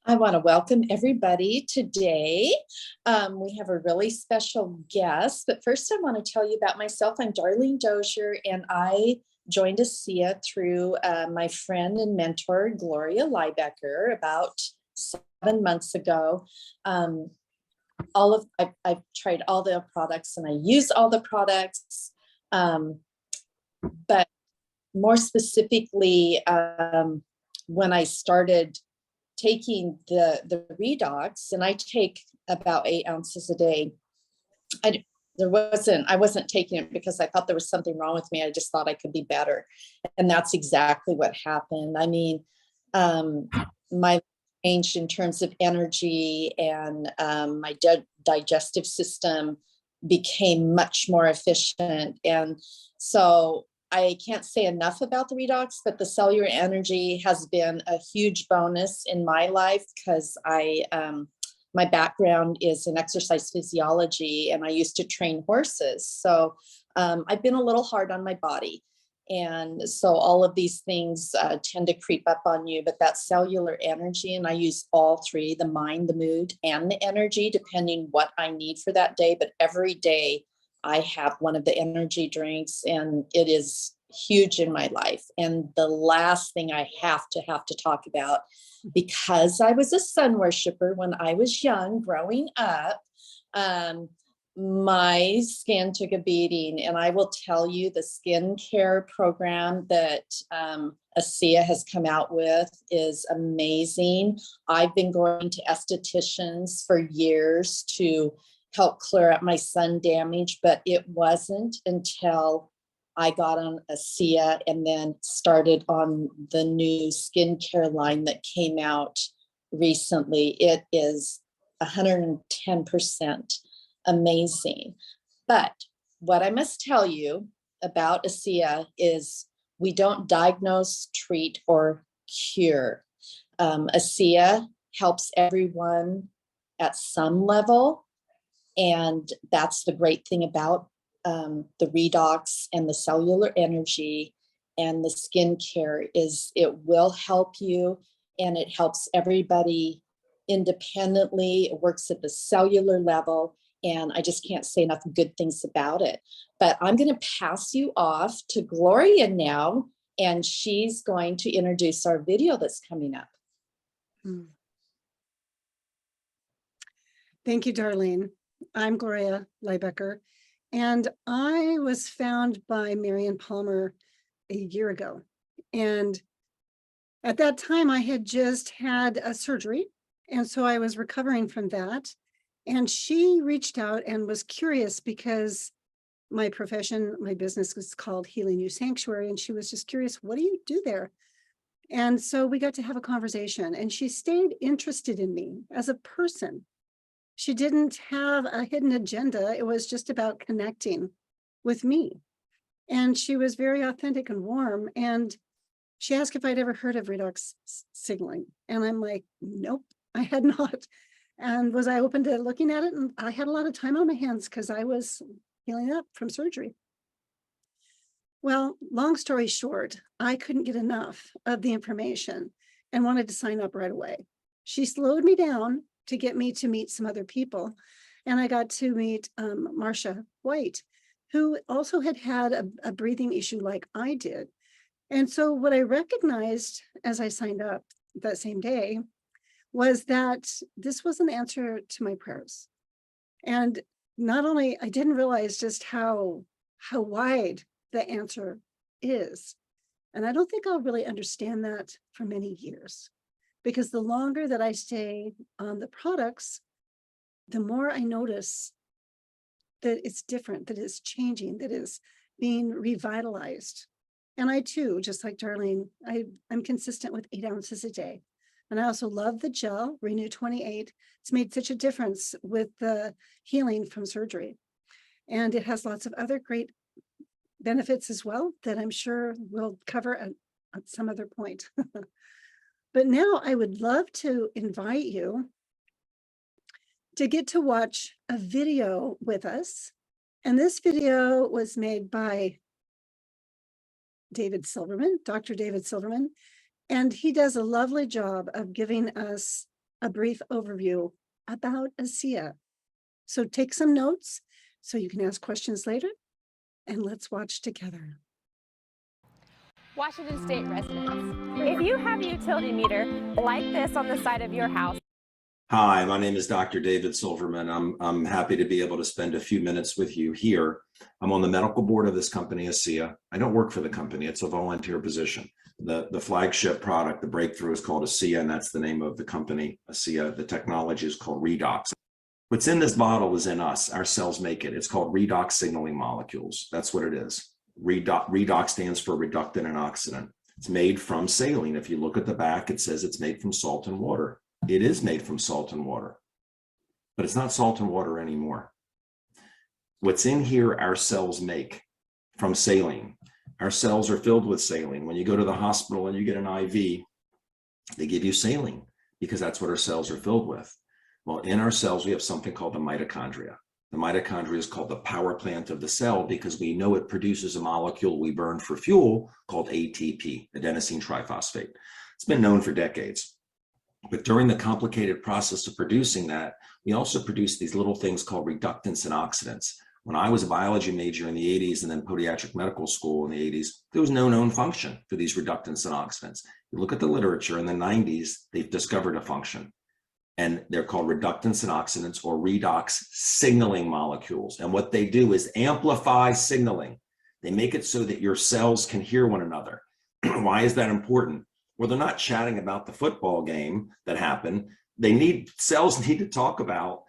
I want to welcome everybody today. We have a really special guest, but first I want to tell you about myself. I'm Darleen Dozier, and I joined ASEA through my friend and mentor, Gloria Liebecker, about 7 months ago. I've tried all the products and I use all the products, but more specifically, when I started taking the REDOX, and I take about 8 ounces a day. I wasn't taking it because I thought there was something wrong with me. I just thought I could be better. And that's exactly what happened. I mean, my changed in terms of energy, and my digestive system became much more efficient. And so I can't say enough about the redox, but the cellular energy has been a huge bonus in my life because my background is in exercise physiology, and I used to train horses. So I've been a little hard on my body. And so all of these things tend to creep up on you, but that cellular energy, and I use all three, the mind, the mood, and the energy, depending what I need for that day. But every day I have one of the energy drinks, and it is huge in my life. And the last thing I have to talk about, because I was a sun worshiper when I was young, growing up, my skin took a beating. And I will tell you, the skincare program that ASEA has come out with is amazing. I've been going to estheticians for years to help clear up my sun damage, but it wasn't until I got on ASEA and then started on the new skincare line that came out recently. It is 110% amazing. But what I must tell you about ASEA is we don't diagnose, treat, or cure. ASEA helps everyone at some level. And that's the great thing about the redox and the cellular energy and the skincare, is it will help you, and it helps everybody independently. It works at the cellular level, and I just can't say enough good things about it. But I'm going to pass you off to Gloria now, and she's going to introduce our video that's coming up. Thank you, Darleen. I'm Gloria Liebecker, and I was found by Marian Palmer a year ago. And at that time, I had just had a surgery, and so I was recovering from that. And she reached out and was curious because my profession, my business was called Healing You Sanctuary, and she was just curious, what do you do there? And so we got to have a conversation, and she stayed interested in me as a person. She didn't have a hidden agenda. It was just about connecting with me. And she was very authentic and warm. And she asked if I'd ever heard of redox signaling. And I'm like, nope, I had not. And was I open to looking at it? And I had a lot of time on my hands because I was healing up from surgery. Well, long story short, I couldn't get enough of the information and wanted to sign up right away. She slowed me down to get me to meet some other people. And I got to meet Marcia White, who also had a breathing issue like I did. And so what I recognized as I signed up that same day was that this was an answer to my prayers. And not only, I didn't realize just how wide the answer is. And I don't think I'll really understand that for many years, because the longer that I stay on the products, the more I notice that it's different, that it's changing, that it's being revitalized. And I too, just like Darleen, I'm consistent with 8 ounces a day. And I also love the gel, Renew 28. It's made such a difference with the healing from surgery. And it has lots of other great benefits as well that I'm sure we'll cover at some other point. But now I would love to invite you to get to watch a video with us. And this video was made by David Silverman, Dr. David Silverman, and he does a lovely job of giving us a brief overview about ASEA. So take some notes so you can ask questions later, and let's watch together. Washington State residents, if you have a utility meter like this on the side of your house. Hi, my name is Dr. David Silverman. I'm happy to be able to spend a few minutes with you here. I'm on the medical board of this company, ASEA. I don't work for the company. It's a volunteer position. The flagship product, the breakthrough, is called ASEA, and that's the name of the company, ASEA. The technology is called REDOX. What's in this bottle is in us. Our cells make it. It's called REDOX signaling molecules. That's what it is. REDOX stands for reductant and oxidant. It's made from saline. If you look at the back, it says it's made from salt and water. It is made from salt and water, but it's not salt and water anymore. What's in here, our cells make from saline. Our cells are filled with saline. When you go to the hospital and you get an IV, they give you saline because that's what our cells are filled with. Well, in our cells, we have something called the mitochondria. The mitochondria is called the power plant of the cell because we know it produces a molecule we burn for fuel called ATP, adenosine triphosphate. It's been known for decades. But during the complicated process of producing that, we also produce these little things called reductants and oxidants. When I was a biology major in the 80s and then podiatric medical school in the 80s, there was no known function for these reductants and oxidants. You look at the literature in the 90s, they've discovered a function. And they're called reductants and oxidants, or redox signaling molecules. And what they do is amplify signaling. They make it so that your cells can hear one another. Why is that important? Well, they're not chatting about the football game that happened. Cells need to talk about,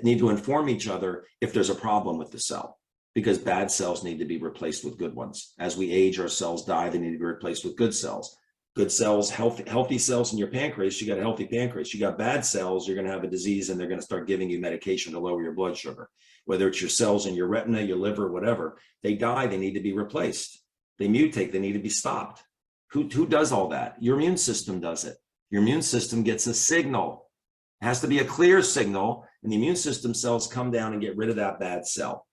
need to inform each other if there's a problem with the cell, because bad cells need to be replaced with good ones. As we age, our cells die, they need to be replaced with good cells. Good cells, healthy cells in your pancreas, you got a healthy pancreas. You got bad cells, you're going to have a disease and they're going to start giving you medication to lower your blood sugar. Whether it's your cells in your retina, your liver, whatever, they die, they need to be replaced. They mutate, they need to be stopped. Who does all that? Your immune system does it. Your immune system gets a signal. It has to be a clear signal, and the immune system cells come down and get rid of that bad cell.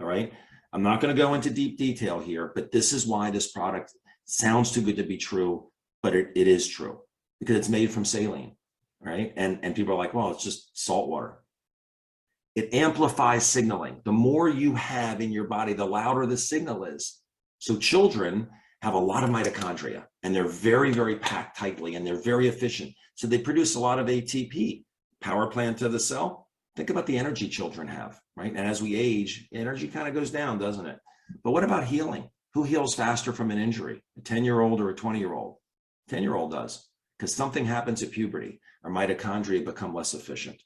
All right. I'm not going to go into deep detail here, but this is why this product sounds too good to be true, but it is true because it's made from saline, right? And people are like, well, it's just salt water. It amplifies signaling. The more you have in your body, the louder the signal is. So children have a lot of mitochondria and they're very, very packed tightly and they're very efficient. So they produce a lot of ATP, power plant of the cell. Think about the energy children have, right? And as we age, energy kind of goes down, doesn't it? But what about healing? Who heals faster from an injury? A 10-year-old or a 20-year-old? 10-year-old does, because something happens at puberty. Our mitochondria become less efficient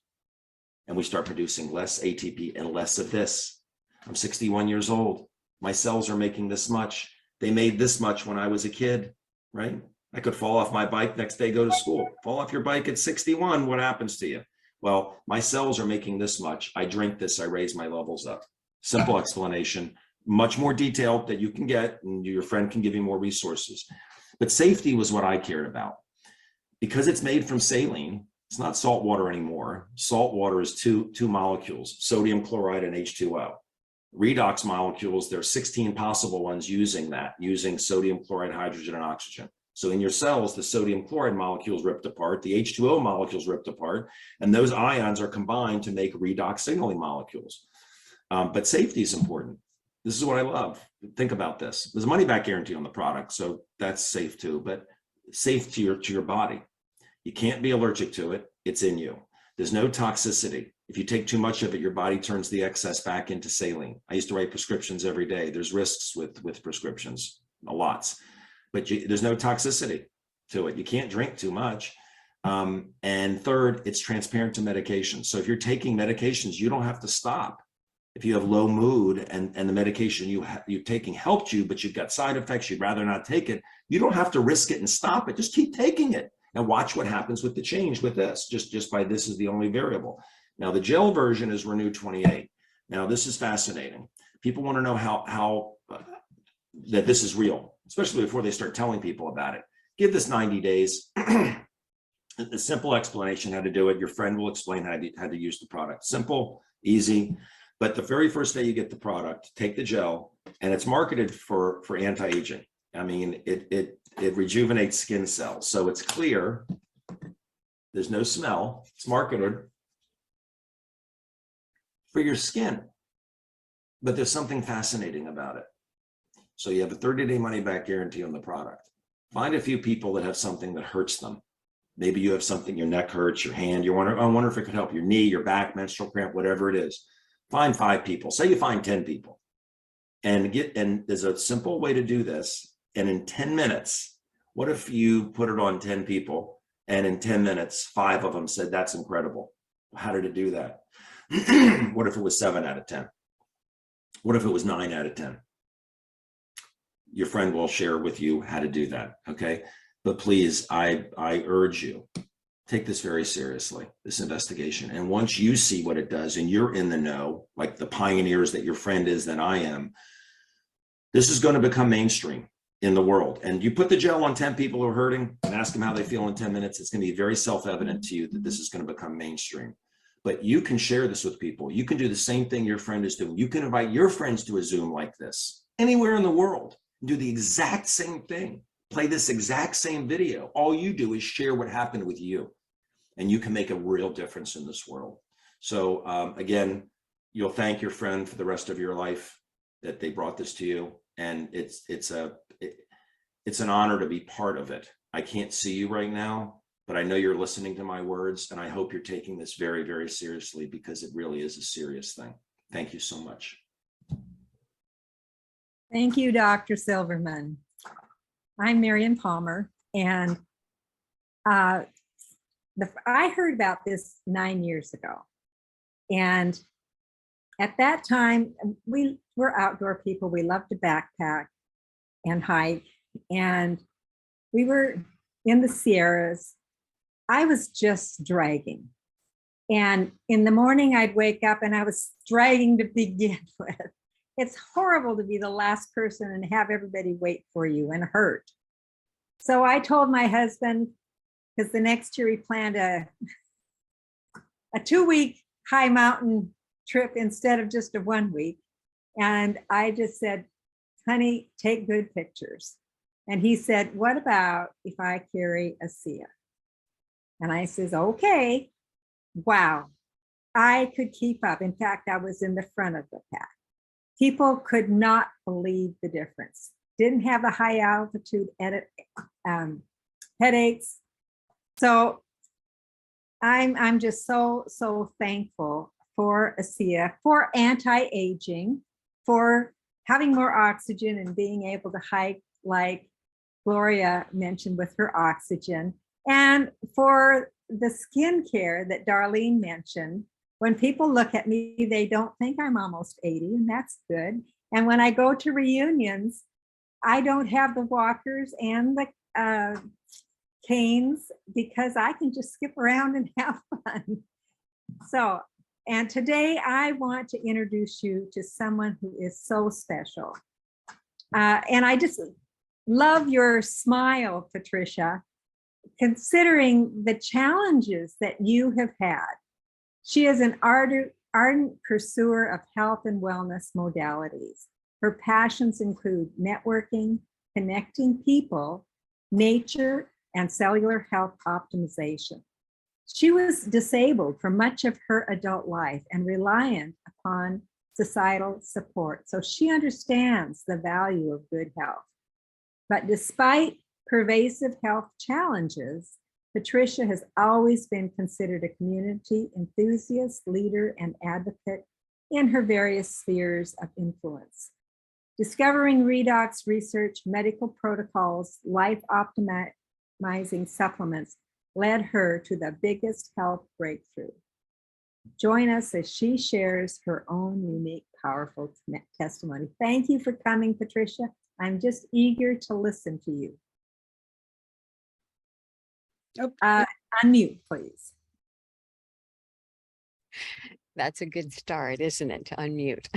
and we start producing less ATP and less of this. I'm 61 years old. My cells are making this much. They made this much when I was a kid, right? I could fall off my bike, next day go to school. Fall off your bike at 61, what happens to you? Well, my cells are making this much. I drink this, I raise my levels up. Simple explanation, much more detailed that you can get, and your friend can give you more resources. But safety was what I cared about. Because it's made from saline, it's not salt water anymore. Salt water is two molecules, sodium chloride and H2O. Redox molecules, there are 16 possible ones using sodium chloride, hydrogen, and oxygen. So in your cells, the sodium chloride molecules ripped apart, the H2O molecules ripped apart, and those ions are combined to make redox signaling molecules. But safety is important. This is what I love. Think about this. There's a money back guarantee on the product, so that's safe too, but safe to your body. You can't be allergic to it. It's in you. There's no toxicity. If you take too much of it, your body turns the excess back into saline. I used to write prescriptions every day. There's risks with prescriptions, lots, but there's no toxicity to it. You can't drink too much. And third, it's transparent to medication. So if you're taking medications, you don't have to stop. If you have low mood and the medication you're taking helped you, but you've got side effects, you'd rather not take it, you don't have to risk it and stop it. Just keep taking it and watch what happens with the change with this, just by this is the only variable. Now, the gel version is Renew 28. Now, this is fascinating. People want to know how that this is real, especially before they start telling people about it. Give this 90 days. A simple explanation how to do it. Your friend will explain how to use the product. Simple, easy. But the very first day you get the product, take the gel, and it's marketed for anti-aging. I mean, it rejuvenates skin cells. So it's clear. There's no smell. It's marketed for your skin, but there's something fascinating about it. So you have a 30-day money-back guarantee on the product. Find a few people that have something that hurts them. Maybe you have something, your neck hurts, your hand, I wonder if it could help your knee, your back, menstrual cramp, whatever it is. Find 5 people. Say you find 10 people. And there's a simple way to do this. And in 10 minutes, what if you put it on 10 people and in 10 minutes, 5 of them said, that's incredible. How did it do that? What if it was 7 out of 10? What if it was 9 out of 10? Your friend will share with you how to do that, okay? But please, I urge you, take this very seriously, this investigation. And once you see what it does and you're in the know, like the pioneers that your friend is, that I am, this is going to become mainstream in the world. And you put the gel on 10 people who are hurting and ask them how they feel in 10 minutes, it's going to be very self-evident to you that this is going to become mainstream. But you can share this with people. You can do the same thing your friend is doing. You can invite your friends to a Zoom like this anywhere in the world. Do the exact same thing. Play this exact same video. All you do is share what happened with you, and you can make a real difference in this world. So again, you'll thank your friend for the rest of your life that they brought this to you. And it's an honor to be part of it. I can't see you right now, but I know you're listening to my words, and I hope you're taking this very, very seriously, because it really is a serious thing. Thank you so much. Thank you, Dr. Silverman. I'm Marian Palmer, and I heard about this 9 years ago. And at that time, we were outdoor people. We loved to backpack and hike, and we were in the Sierras. I was just dragging. And in the morning, I'd wake up and I was dragging to begin with. It's horrible to be the last person and have everybody wait for you and hurt. So I told my husband, because the next year he planned a 2-week high mountain trip instead of just a 1 week. And I just said, honey, take good pictures. And he said, what about if I carry a ASEA? And I says, okay. Wow, I could keep up. In fact, I was in the front of the pack. People could not believe the difference. Didn't have the high altitude headaches. So I'm just so thankful for ASEA, for anti-aging, for having more oxygen and being able to hike like Gloria mentioned with her oxygen, and for the skincare that Darleen mentioned. When people look at me, they don't think I'm almost 80, and that's good. And when I go to reunions, I don't have the walkers and the canes, because I can just skip around and have fun. So, and today I want to introduce you to someone who is so special. And I just love your smile, Patricia, considering the challenges that you have had. She is an ardent pursuer of health and wellness modalities. Her passions include networking, connecting people, nature, and cellular health optimization. She was disabled for much of her adult life and reliant upon societal support. So she understands the value of good health. But despite pervasive health challenges, Patricia has always been considered a community enthusiast, leader, and advocate in her various spheres of influence. Discovering REDOX research, medical protocols, life optimizing supplements led her to the biggest health breakthrough. Join us as she shares her own unique, powerful testimony. Thank you for coming, Patricia. I'm just eager to listen to you. Unmute, please. That's a good start, isn't it, to unmute?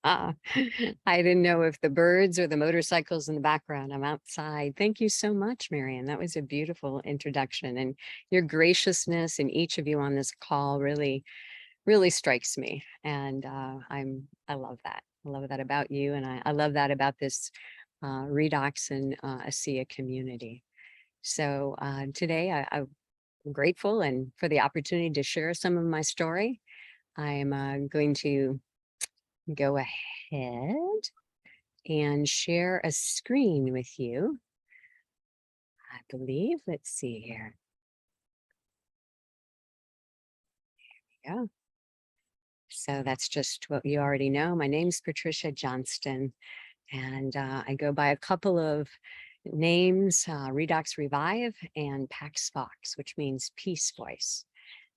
I didn't know if the birds or the motorcycles in the background. I'm outside. Thank you so much, Marian. That was a beautiful introduction, and your graciousness in each of you on this call really strikes me. And I love that. I love that about you, and I love that about this REDOX and ASEA community. So today I grateful and for the opportunity to share some of my story. I'm going to go ahead and share a screen with you. I believe, let's see here. There we go. So that's just what you already know. My name's Patricia Johnston, and I go by a couple of names, REDOX Revive and Pax Vox, which means peace voice.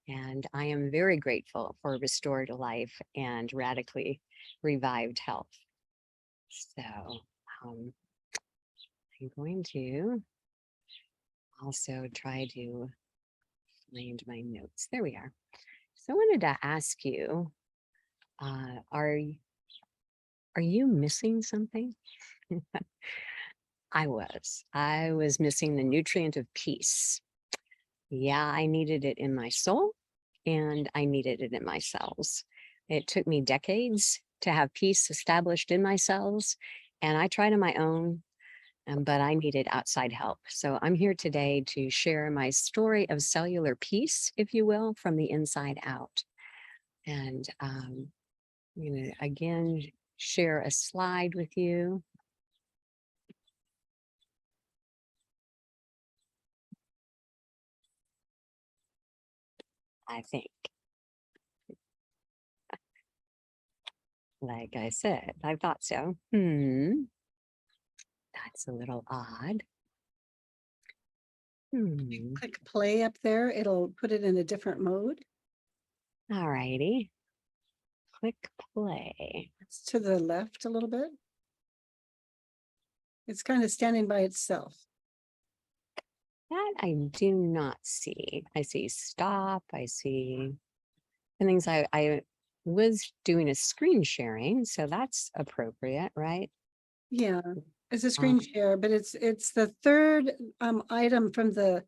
And I am very grateful for restored life and radically revived health. So I'm going to also try to find my notes. There we are. So I wanted to ask you, are you missing something? I was missing the nutrient of peace. Yeah, I needed it in my soul and I needed it in my cells. It took me decades to have peace established in my cells, and I tried on my own, but I needed outside help. So I'm here today to share my story of cellular peace, if you will, from the inside out. And I'm going to again share a slide with you. I think, like I said, I thought so. That's a little odd. Click play up there. It'll put it in a different mode. All righty. Click play. It's to the left a little bit. It's kind of standing by itself. That I do not see. I see stop. I see and things. I was doing a screen sharing, so that's appropriate, right? Yeah, it's a screen share, but it's the third item from the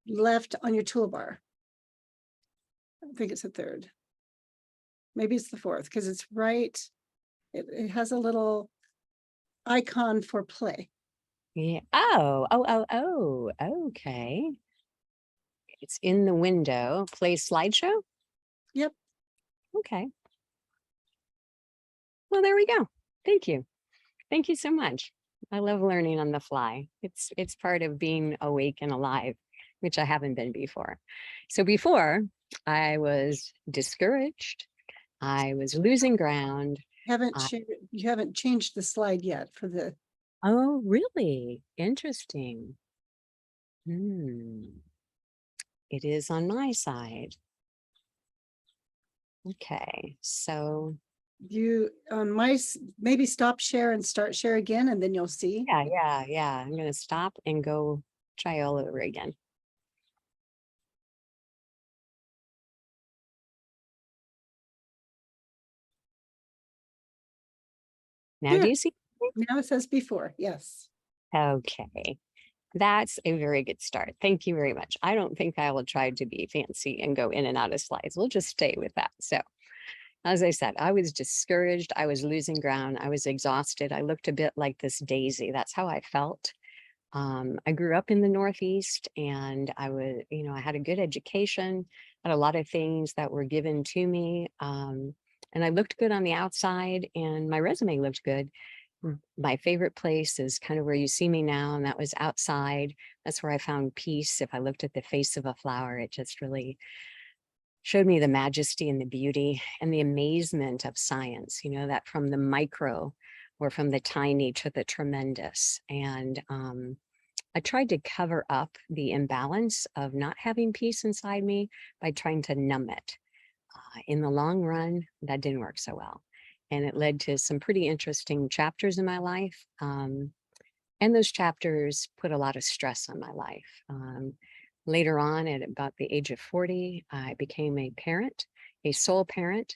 left on your toolbar. I think it's the third. Maybe it's the fourth because it's right. It has a little icon for play. Yeah. Oh, okay. It's in the window. Play slideshow? Yep. Okay. Well, there we go. Thank you. Thank you so much. I love learning on the fly. It's part of being awake and alive, which I haven't been before. So before, I was discouraged. I was losing ground. You haven't changed the slide yet for the. Oh, really? Interesting. It is on my side. Okay, so You on maybe stop share and start share again, and then you'll see. yeah. I'm gonna stop and go try all over again. Now, There. do you see? Now it says before, yes. Okay, that's a very good start. Thank you very much. I don't think I will try to be fancy and go in and out of slides. We'll just stay with that. So, as I said, I was discouraged. I was losing ground. I was exhausted. I looked a bit like this daisy. That's how I felt. I grew up in the Northeast, and I was, I had a good education, had a lot of things that were given to me. And I looked good on the outside, and my resume looked good. My favorite place is kind of where you see me now, and that was outside. That's where I found peace. If I looked at the face of a flower, it just really showed me the majesty and the beauty and the amazement of science, that from the micro or from the tiny to the tremendous. And I tried to cover up the imbalance of not having peace inside me by trying to numb it. In the long run, that didn't work so well. And it led to some pretty interesting chapters in my life. And those chapters put a lot of stress on my life. Later on, at about the age of 40, I became a parent, a sole parent,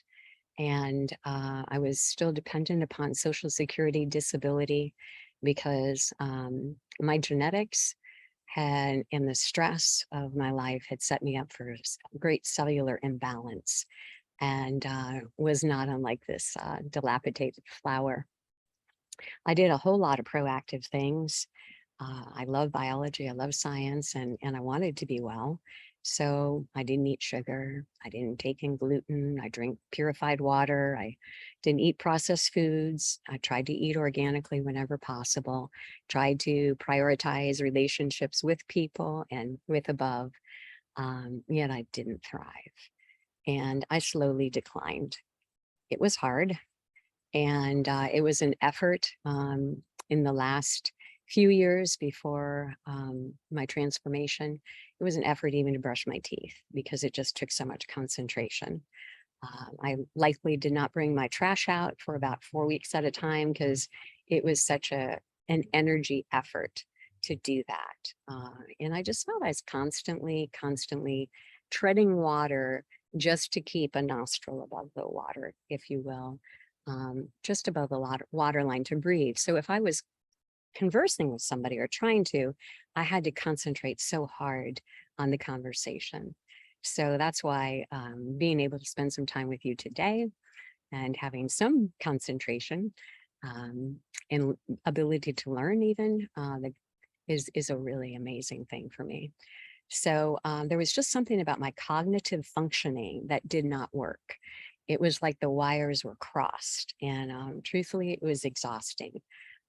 and I was still dependent upon Social Security disability because my genetics and the stress of my life had set me up for great cellular imbalance, and was not unlike this dilapidated flower. I did a whole lot of proactive things. I love biology, I love science, and I wanted to be well. So I didn't eat sugar. I didn't take in gluten. I drank purified water. I didn't eat processed foods. I tried to eat organically whenever possible, tried to prioritize relationships with people and with above. Yet I didn't thrive. And I slowly declined. It was hard. And it was an effort in the last few years before my transformation. It was an effort even to brush my teeth because it just took so much concentration. I likely did not bring my trash out for about 4 weeks at a time because it was such an energy effort to do that. And I just felt I was constantly treading water just to keep a nostril above the water, if you will, just above the water line to breathe. So if I was conversing with somebody or trying to, I had to concentrate so hard on the conversation. So that's why being able to spend some time with you today and having some concentration and ability to learn even is a really amazing thing for me. So there was just something about my cognitive functioning that did not work. It was like the wires were crossed, and truthfully, it was exhausting.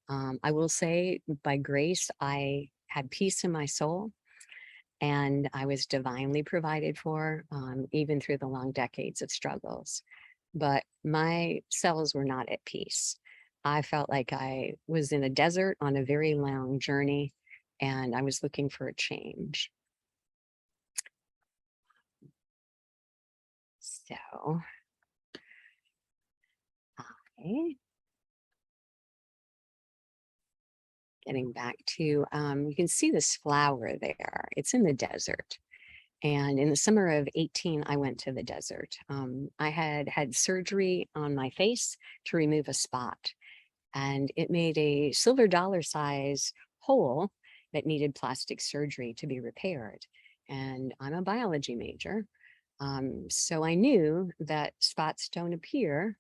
I will say by grace, I had peace in my soul and I was divinely provided for, even through the long decades of struggles. But my cells were not at peace. I felt like I was in a desert on a very long journey and I was looking for a change. So, getting back to, you can see this flower there. It's in the desert. And in the summer of 18, I went to the desert. I had had surgery on my face to remove a spot. And it made a silver dollar size hole that needed plastic surgery to be repaired. And I'm a biology major. So I knew that spots don't appear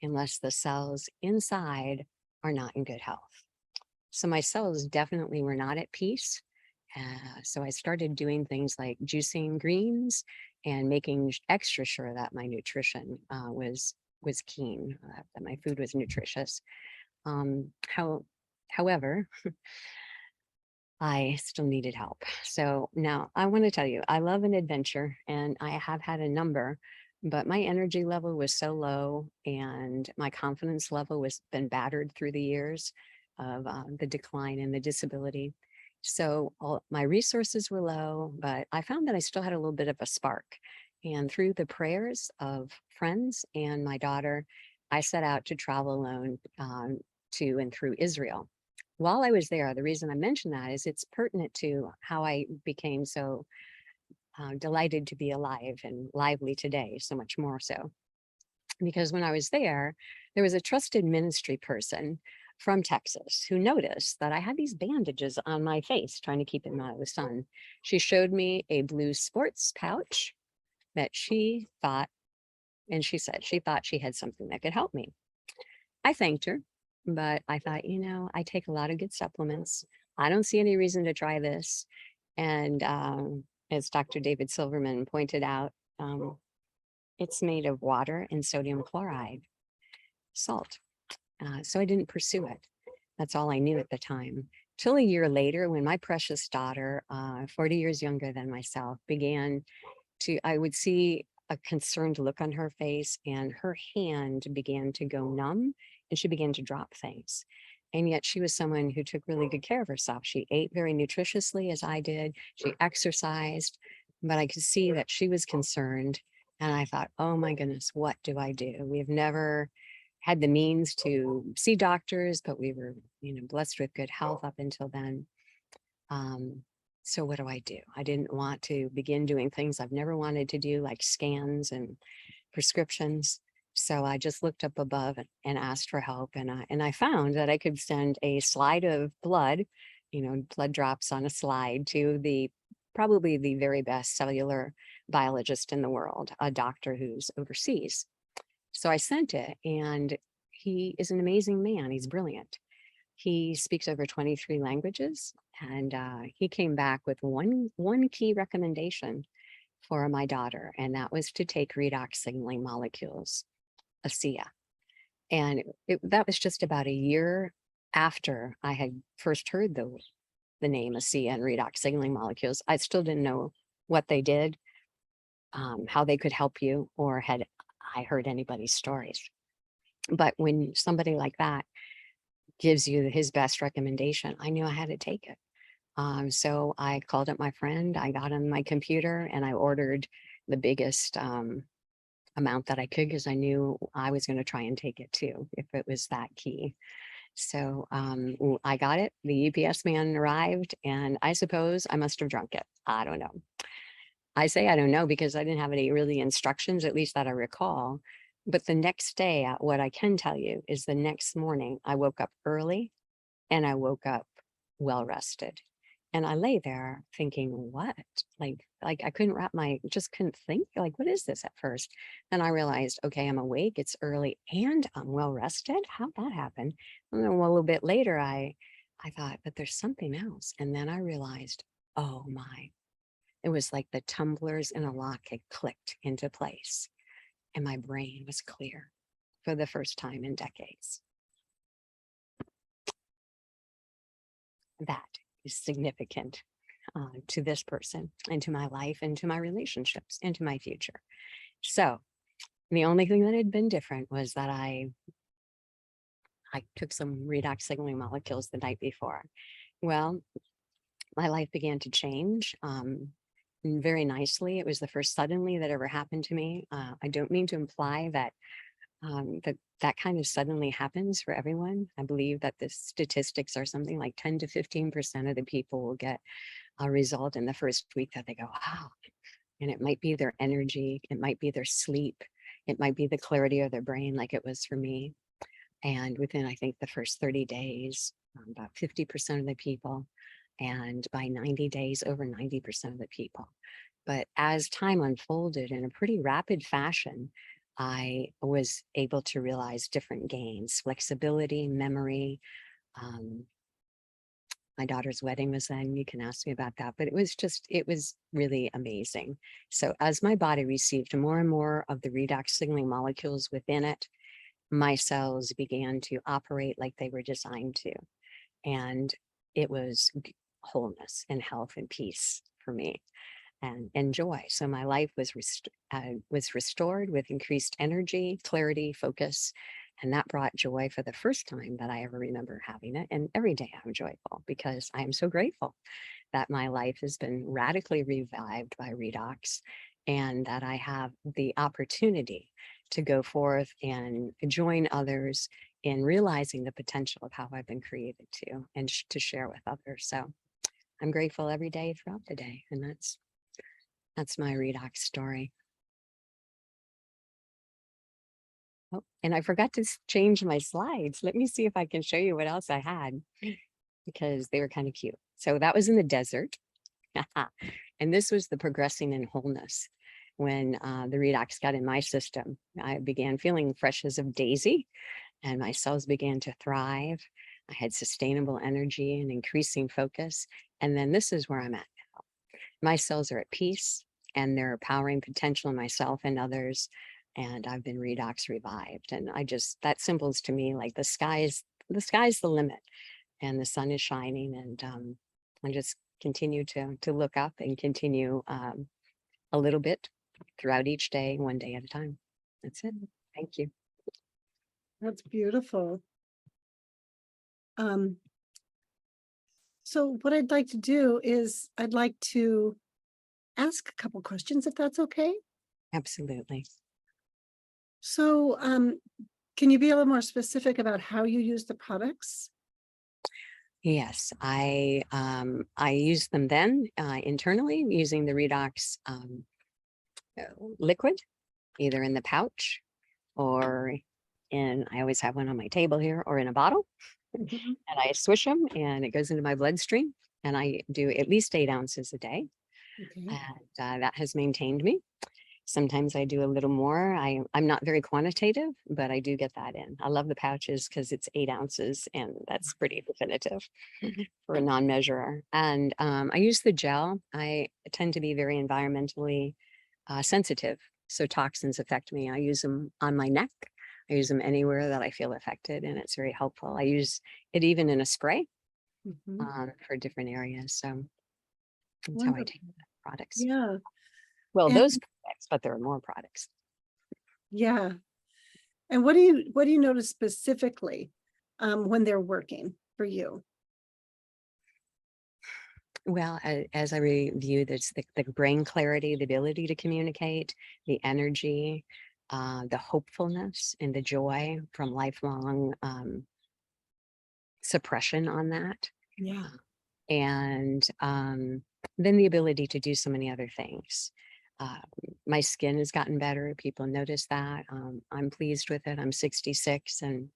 unless the cells inside are not in good health. So my cells definitely were not at peace. So I started doing things like juicing greens and making extra sure that my nutrition was keen, that my food was nutritious. However, I still needed help. So now I want to tell you, I love an adventure and I have had a number, but my energy level was so low and my confidence level was been battered through the years of the decline and the disability. So my resources were low, but I found that I still had a little bit of a spark. And through the prayers of friends and my daughter, I set out to travel alone to and through Israel. While I was there, the reason I mention that is it's pertinent to how I became so delighted to be alive and lively today, so much more so. Because when I was there was a trusted ministry person from Texas who noticed that I had these bandages on my face trying to keep it out of the sun. She showed me a blue sports pouch that she thought, and she said she thought she had something that could help me. I thanked her, but I thought, you know, I take a lot of good supplements. I don't see any reason to try this. And as Dr. David Silverman pointed out, it's made of water and sodium chloride, salt. So I didn't pursue it. That's all I knew at the time. Till a year later, when my precious daughter, 40 years younger than myself, began to, I would see a concerned look on her face and her hand began to go numb and she began to drop things. And yet she was someone who took really good care of herself. She ate very nutritiously as I did. She exercised, but I could see that she was concerned. And I thought, oh my goodness, what do I do? We've never had the means to see doctors, but we were, you know, blessed with good health up until then. So what do? I didn't want to begin doing things I've never wanted to do, like scans and prescriptions. So I just looked up above and asked for help. And I found that I could send a slide of blood, you know, blood drops on a slide to probably the very best cellular biologist in the world, a doctor who's overseas. So I sent it, and he is an amazing man. He's brilliant. He speaks over 23 languages, and he came back with one key recommendation. for my daughter, and that was to take redox signaling molecules, ASEA. And that was just about a year after I had first heard the name ASEA and redox signaling molecules. I still didn't know what they did, how they could help you, or had I heard anybody's stories. But when somebody like that gives you his best recommendation, I knew I had to take it. So I called up my friend, I got on my computer and I ordered the biggest amount that I could, because I knew I was going to try and take it too, if it was that key. So I got it. The UPS man arrived, and I suppose I must have drunk it. I don't know. I say I don't know because I didn't have any really instructions, at least that I recall. But the next day, what I can tell you is the next morning, I woke up early and I woke up well rested. And I lay there thinking, what? Like I just couldn't think, like, what is this at first? Then I realized, okay, I'm awake, it's early, and I'm well rested. How'd that happen? And then a little bit later, I thought, but there's something else. And then I realized, oh my, it was like the tumblers in a lock had clicked into place and my brain was clear for the first time in decades. That is significant to this person and to my life and to my relationships and to my future. So the only thing that had been different was that I took some redox signaling molecules the night before. Well, my life began to change very nicely. It was the first suddenly that ever happened to me. I don't mean to imply that that kind of suddenly happens for everyone. I believe that the statistics are something like 10 to 15% of the people will get a result in the first week that they go, wow. And it might be their energy, it might be their sleep, it might be the clarity of their brain, like it was for me. And within, I think, the first 30 days, about 50% of the people, and by 90 days, over 90% of the people. But as time unfolded in a pretty rapid fashion, I was able to realize different gains, flexibility, memory. My daughter's wedding was then, you can ask me about that, but it was really amazing. So as my body received more and more of the redox signaling molecules within it, my cells began to operate like they were designed to. And it was wholeness and health and peace for me. And joy. So my life was restored with increased energy, clarity, focus, and that brought joy for the first time that I ever remember having it. And every day I'm joyful because I am so grateful that my life has been radically revived by redox, and that I have the opportunity to go forth and join others in realizing the potential of how I've been created to, and to share with others. So I'm grateful every day throughout the day, and that's my redox story. Oh, and I forgot to change my slides. Let me see if I can show you what else I had, because they were kind of cute. So that was in the desert. And this was the progressing in wholeness. When the redox got in my system, I began feeling fresh as a daisy, and my cells began to thrive. I had sustainable energy and increasing focus. And then this is where I'm at. My cells are at peace, and they're powering potential in myself and others. And I've been redox revived. And that symbols to me like the sky's the limit, and the sun is shining. And I just continue to look up and continue a little bit throughout each day, one day at a time. That's it. Thank you. That's beautiful. So what I'd like to do is I'd like to ask a couple questions, if that's okay. Absolutely. So can you be a little more specific about how you use the products? Yes, I use them then internally using the redox liquid, either in the pouch or I always have one on my table here, or in a bottle. And I swish them and it goes into my bloodstream, and I do at least 8 ounces a day. Okay. And that has maintained me. Sometimes I do a little more. I'm not very quantitative, but I do get that in. I love the pouches because it's 8 ounces, and that's pretty definitive for a non-measurer. And I use the gel. I tend to be very environmentally sensitive. So toxins affect me. I use them on my neck. I use them anywhere that I feel affected, and it's very helpful. I use it even in a spray for different areas. So that's how I take the products. Yeah. Well, And- those products, but there are more products. Yeah. And what do you notice specifically when they're working for you? Well, as I review this, the brain clarity, the ability to communicate, the energy, the hopefulness and the joy from lifelong suppression on that. Yeah. And then the ability to do so many other things. My skin has gotten better. People notice that. I'm pleased with it. I'm 66 and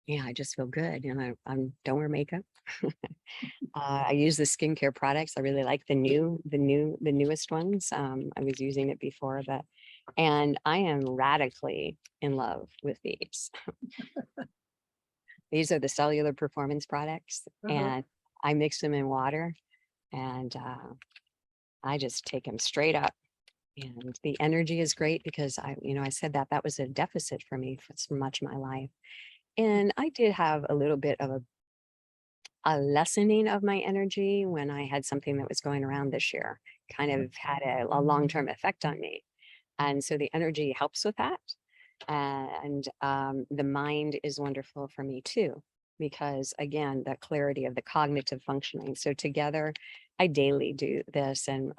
yeah, I just feel good. And I don't wear makeup. I use the skincare products. I really like the newest ones. I was using it before, but, and I am radically in love with these. These are the cellular performance products, and I mix them in water, and I just take them straight up. And the energy is great because I said that was a deficit for me for so much of my life. And I did have a little bit of a lessening of my energy when I had something that was going around this year, kind of had a long-term effect on me. And so the energy helps with that. And the mind is wonderful for me too, because again, the clarity of the cognitive functioning. So together, I daily do this, and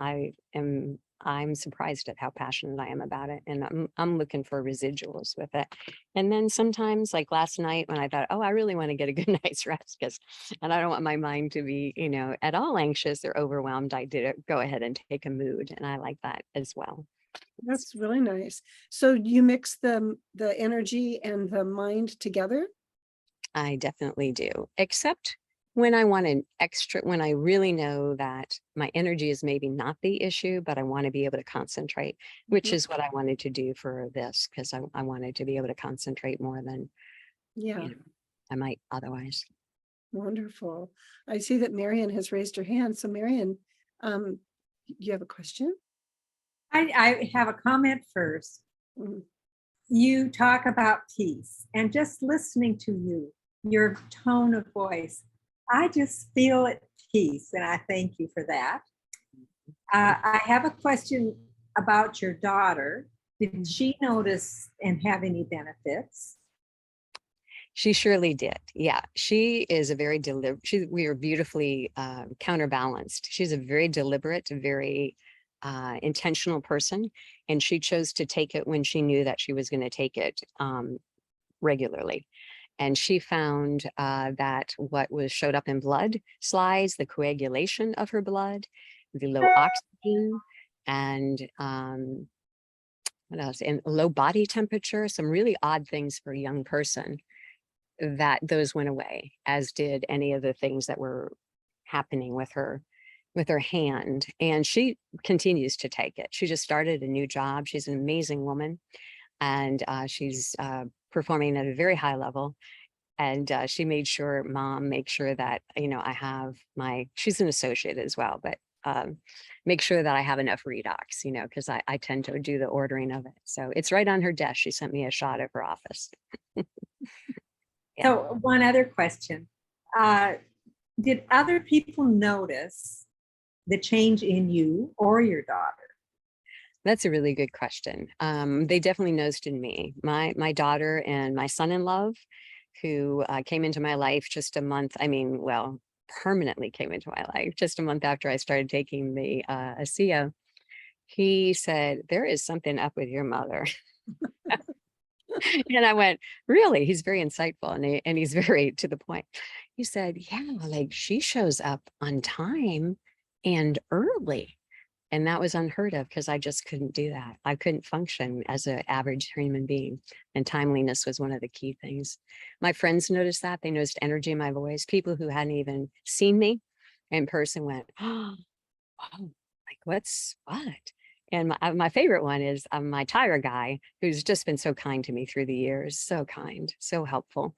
I'm surprised at how passionate I am about it. And I'm looking for residuals with it. And then sometimes, like last night when I thought, oh, I really want to get a good night's rest and I don't want my mind to be, at all anxious or overwhelmed. I did go ahead and take a mood, and I like that as well. That's really nice. So you mix the energy and the mind together? I definitely do, except when I want an extra, when I really know that my energy is maybe not the issue, but I want to be able to concentrate, which is what I wanted to do for this, because I wanted to be able to concentrate more than I might otherwise. Wonderful. I see that Marian has raised her hand. So Marian, you have a question? I have a comment first. Mhm. You talk about peace, and just listening to you, your tone of voice, I just feel at peace, and I thank you for that. I have a question about your daughter. Did she notice and have any benefits? She surely did. Yeah, she is a very deliberate. We are beautifully counterbalanced. She's a very deliberate, very intentional person, and she chose to take it when she knew that she was going to take it regularly. And she found that what showed up in blood slides, the coagulation of her blood, the low oxygen, and what else? And low body temperature, some really odd things for a young person, that those went away, as did any of the things that were happening with her hand. And she continues to take it. She just started a new job. She's an amazing woman, and she's performing at a very high level. And she made sure, mom, make sure that, I have she's an associate as well, but make sure that I have enough REDOX, because I tend to do the ordering of it. So it's right on her desk. She sent me a shot of her office. So one other question. Did other people notice the change in you or your daughter? That's a really good question. They definitely noticed in me. My daughter and my son-in-law, who came into my life just a month, permanently came into my life just a month after I started taking the ASEA. He said, there is something up with your mother. And I went, really? He's very insightful, and he's very to the point. He said, yeah, like she shows up on time and early. And that was unheard of, because I just couldn't do that. I couldn't function as an average human being. And timeliness was one of the key things. My friends noticed that. They noticed energy in my voice. People who hadn't even seen me in person went, oh, wow, like what? And my favorite one is my tire guy, who's just been so kind to me through the years. So kind, so helpful.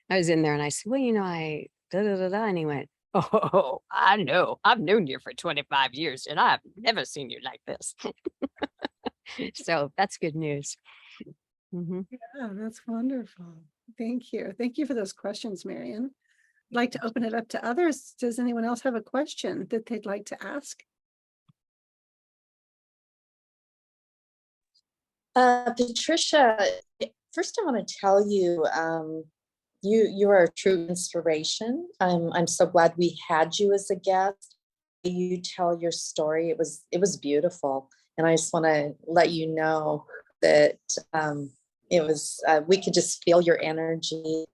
I was in there and I said, well, I and he went, oh, I know. I've known you for 25 years and I've never seen you like this. So that's good news. Mhm. Yeah, that's wonderful. Thank you. Thank you for those questions, Marian. I'd like to open it up to others. Does anyone else have a question that they'd like to ask? Patricia, first I want to tell you, you are a true inspiration. I'm so glad we had you as a guest. You tell your story. It was beautiful, and I just want to let you know that it was. We could just feel your energy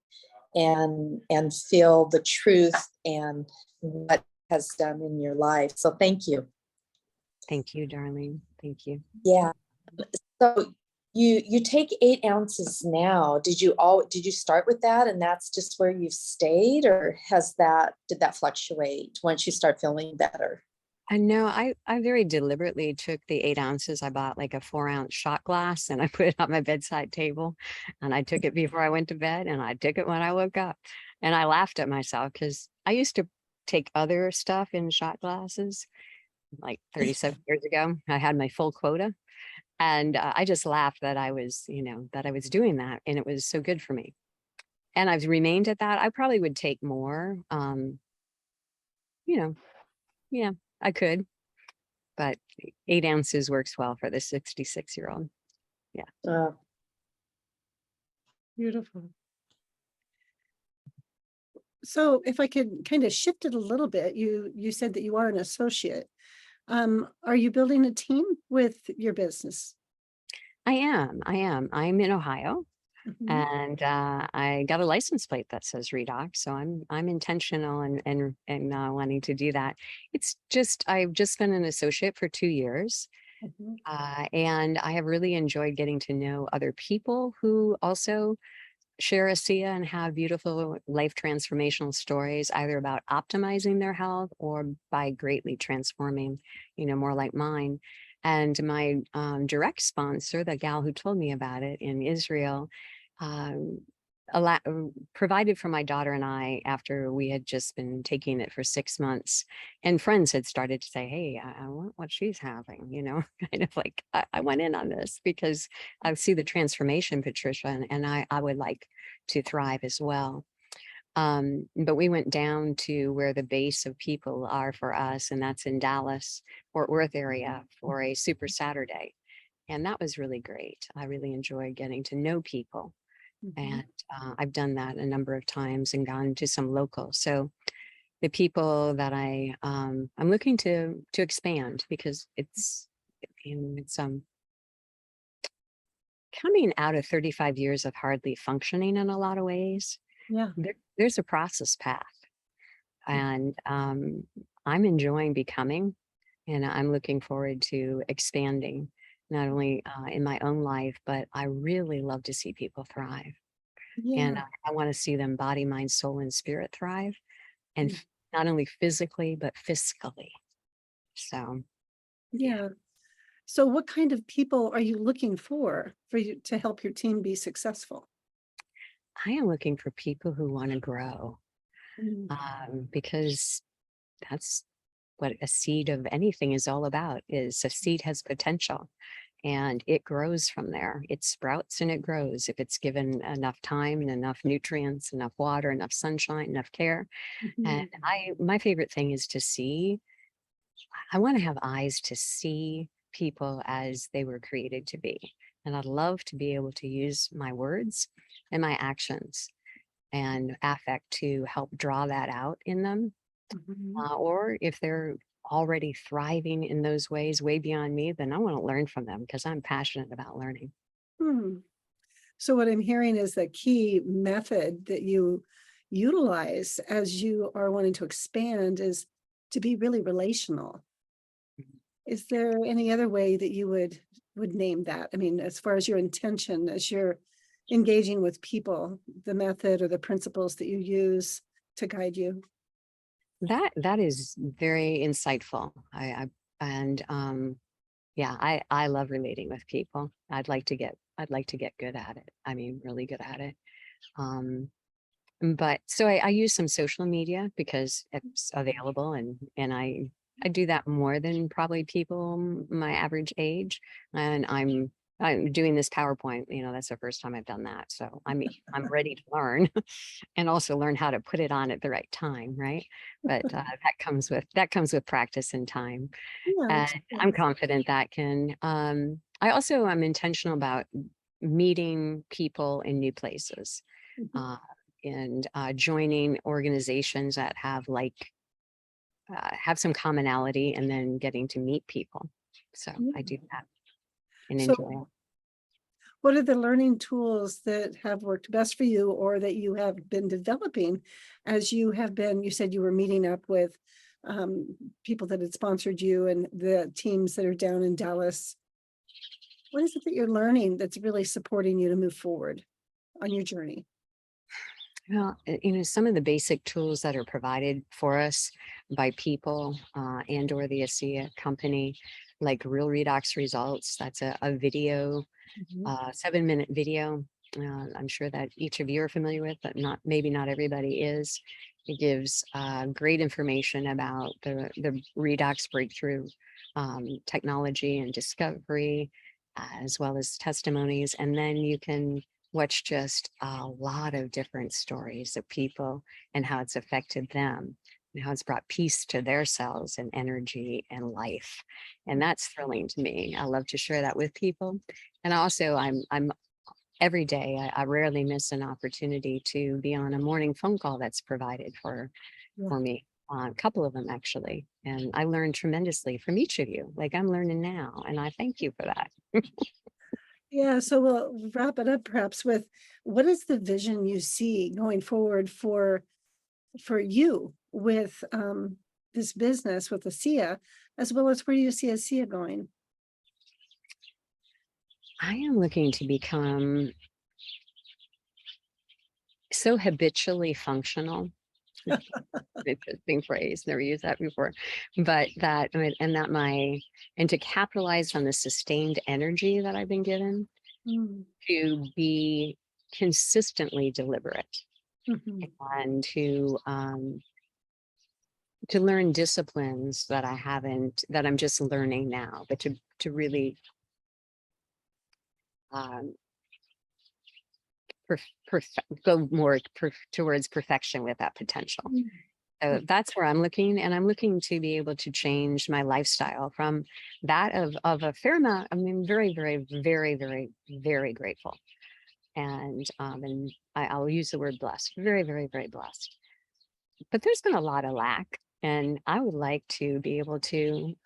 and feel the truth and what has done in your life. So thank you. Thank you, Darleen. Thank you. Yeah. So you take 8 ounces now. Did you start with that and that's just where you've stayed, or did that fluctuate once you start feeling better? And no, I very deliberately took the 8 ounces. I bought like a 4-ounce shot glass and I put it on my bedside table, and I took it before I went to bed and I took it when I woke up. And I laughed at myself because I used to take other stuff in shot glasses like 37 years ago. I had my full quota. And I just laughed that I was, that I was doing that, and it was so good for me. And I've remained at that. I probably would take more. Yeah, I could, but 8 ounces works well for the 66-year-old. Yeah. Beautiful. So if I could kind of shift it a little bit, you said that you are an associate. Are you building a team with your business? I am. I'm in Ohio. Mhm. And I got a license plate that says REDOX, so I'm intentional and wanting to do that. It's just I've just been an associate for 2 years, Mhm. and I have really enjoyed getting to know other people who also share ASEA and have beautiful life transformational stories, either about optimizing their health or by greatly transforming, more like mine. And my direct sponsor, the gal who told me about it in Israel, um, provided for my daughter and I after we had just been taking it for 6 months, and friends had started to say, hey, I want what she's having, kind of like I went in on this because I see the transformation, Patricia, and I would like to thrive as well. But we went down to where the base of people are for us, and that's in Dallas, Fort Worth area for a Super Saturday. And that was really great. I really enjoyed getting to know people. Mhm. And I've done that a number of times and gone to some local. So the people that I'm looking to expand, because it's coming out of 35 years of hardly functioning in a lot of ways. Yeah. There's a process path, and I'm enjoying becoming, and I'm looking forward to expanding, not only in my own life, but I really love to see people thrive. And Yeah. I want to see them body, mind, soul, and spirit thrive, and not only physically, but fiscally. So, Yeah. So what kind of people are you looking for you to help your team be successful? I am looking for people who want to grow, Mm. because that's what a seed of anything is all about. Is a seed has potential, and it grows from there. It sprouts and it grows if it's given enough time and enough nutrients, enough water, enough sunshine, enough care. And my favorite thing is to see. I want to have eyes to see people as they were created to be. And I'd love to be able to use my words and my actions and affect to help draw that out in them. Mhm. Or if they're already thriving in those ways way beyond me, then I want to learn from them because I'm passionate about learning. Hmm. So what I'm hearing is the key method that you utilize as you are wanting to expand is to be really relational. Is there any other way that you would name that? I mean, as far as your intention, as you're engaging with people, the method or the principles that you use to guide you. That is very insightful. And yeah, I love relating with people. I'd like to get good at it. I mean, really good at it. But so I use some social media because it's available, and I do that more than probably people my average age. And I'm doing this PowerPoint, that's the first time I've done that. So I'm ready to learn and also learn how to put it on at the right time, right? But that comes with practice and time. Yeah, And I'm confident that can, I also am intentional about meeting people in new places, and joining organizations that have have some commonality, and then getting to meet people. So I do that and So enjoy it. what are the learning tools that have worked best for you, or that you have been developing as you have been, you said you were meeting up with people that had sponsored you and the teams that are down in Dallas. What is it that you're learning that's really supporting you to move forward on your journey? Well, some of the basic tools that are provided for us by people and or the ASEA company, like Real REDOX Results, that's a video, 7-minute video. I'm sure that each of you are familiar with, but maybe not everybody is. It gives great information about the REDOX breakthrough technology and discovery, as well as testimonies. And then you can watch just a lot of different stories of people and how it's affected them and how it's brought peace to their cells and energy and life. And that's thrilling to me. I love to share that with people. And also I'm every day, I rarely miss an opportunity to be on a morning phone call that's provided for me. A couple of them actually. And I learned tremendously from each of you, like I'm learning now. And I thank you for that. Yeah, so we'll wrap it up perhaps with, what is the vision you see going forward for you with this business with ASEA, as well as where you see ASEA going? I am looking to become so habitually functional. Interesting phrase, never used that before, but and to capitalize on the sustained energy that I've been given, to be consistently deliberate, and to learn disciplines that I'm just learning now, but to really go more towards perfection with that potential. So that's where I'm looking, and I'm looking to be able to change my lifestyle from that of a fair amount. I mean, very, very, very, very, very grateful. And I'll use the word blessed, very, very, very blessed. But there's been a lot of lack, and I would like to be able to,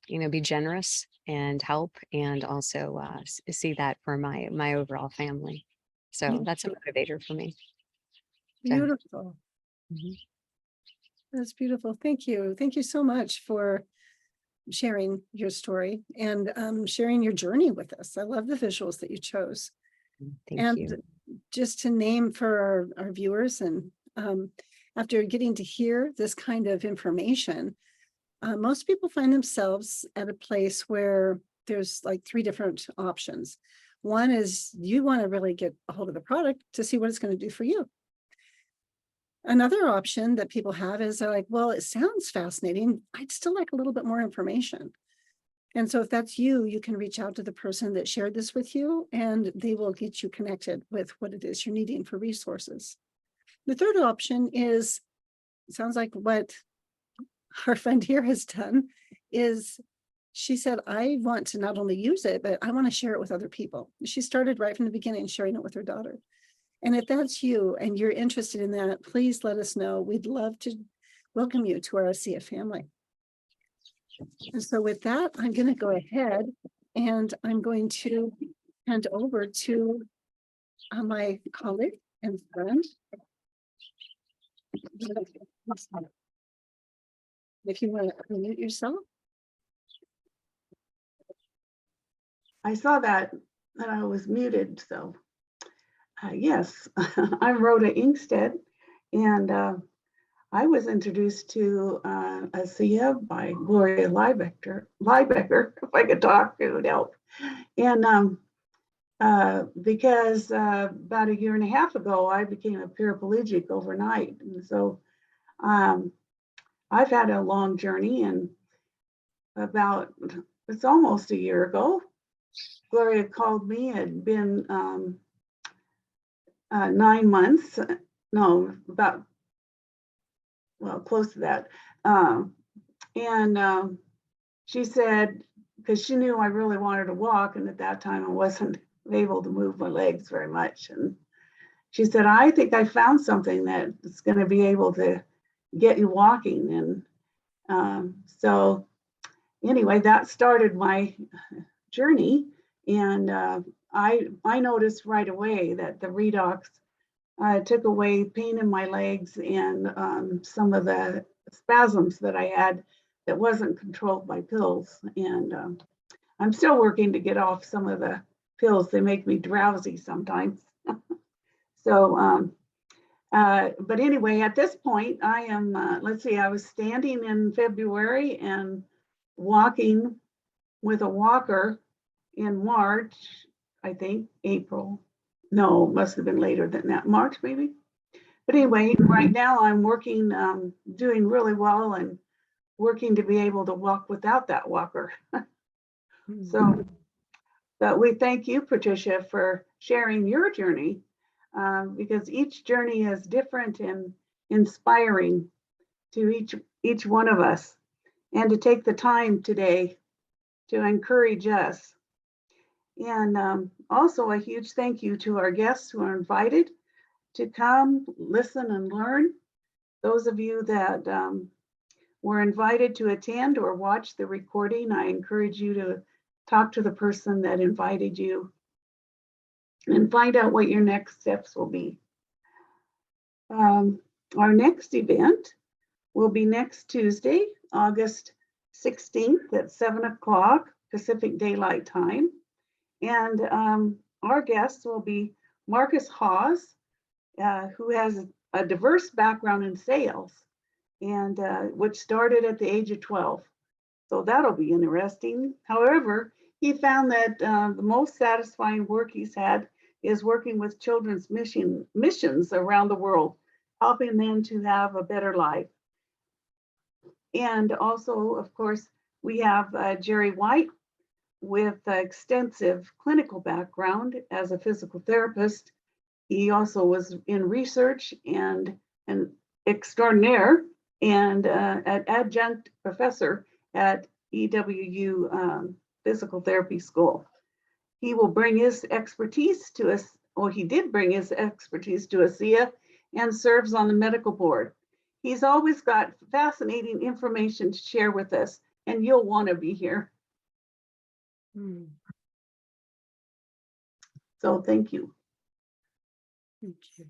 be generous and help, and also see that for my overall family. So that's a motivator for me. Beautiful. That's beautiful. Thank you. Thank you so much for sharing your story and sharing your journey with us. I love the visuals that you chose. Thank you. Just to name for our viewers, and after getting to hear this kind of information, most people find themselves at a place where there's like 3 different options. One is you want to really get a hold of the product to see what it's going to do for you. Another option that people have is they're like, well, it sounds fascinating. I'd still like a little bit more information. And so if that's you, you can reach out to the person that shared this with you, and they will get you connected with what it is you're needing for resources. The third option is, sounds like what our friend here has done, is she said, I want to not only use it, but I want to share it with other people. She started right from the beginning, sharing it with her daughter. And if that's you and you're interested in that, please let us know. We'd love to welcome you to our ASEA family. And so with that, I'm going to go ahead and I'm going to hand over to my colleague and friend. If you want to unmute yourself. I saw that I was muted, so yes, I'm Rhoda Inkstead, and I was introduced to ASEA by Gloria Liebecker, if I could talk, it would help. And because about a year and a half ago, I became a paraplegic overnight. And so I've had a long journey, and it's almost a year ago, Gloria called me. It had been 9 months, no, about, well, close to that. She said, because she knew I really wanted to walk, and at that time I wasn't able to move my legs very much. And she said, I think I found something that's going to be able to get you walking. And so anyway, that started my journey. And I noticed right away that the REDOX took away pain in my legs and some of the spasms that I had that wasn't controlled by pills. And I'm still working to get off some of the pills. They make me drowsy sometimes. So, but anyway, at this point, I am, let's see, I was standing in February and walking with a walker in March, I think, April. No, must have been later than that, March maybe. But anyway, right now I'm working, doing really well and working to be able to walk without that walker. So, but we thank you, Patricia, for sharing your journey, because each journey is different and inspiring to each one of us, and to take the time today to encourage us. And also a huge thank you to our guests who are invited to come, listen, and learn. Those of you that were invited to attend or watch the recording, I encourage you to talk to the person that invited you and find out what your next steps will be. Our next event will be next Tuesday, August 16th at 7 o'clock Pacific Daylight Time. And our guests will be Marcus Hawes, who has a diverse background in sales, and which started at the age of 12. So that'll be interesting. However, he found that the most satisfying work he's had is working with children's missions around the world, helping them to have a better life. And also, of course, we have Jerry White with extensive clinical background as a physical therapist. He also was in research and an extraordinaire and an adjunct professor at EWU Physical Therapy School. He will bring his expertise to us, or he did bring his expertise to ASEA and serves on the medical board. He's always got fascinating information to share with us, and you'll want to be here. So thank you. Thank you.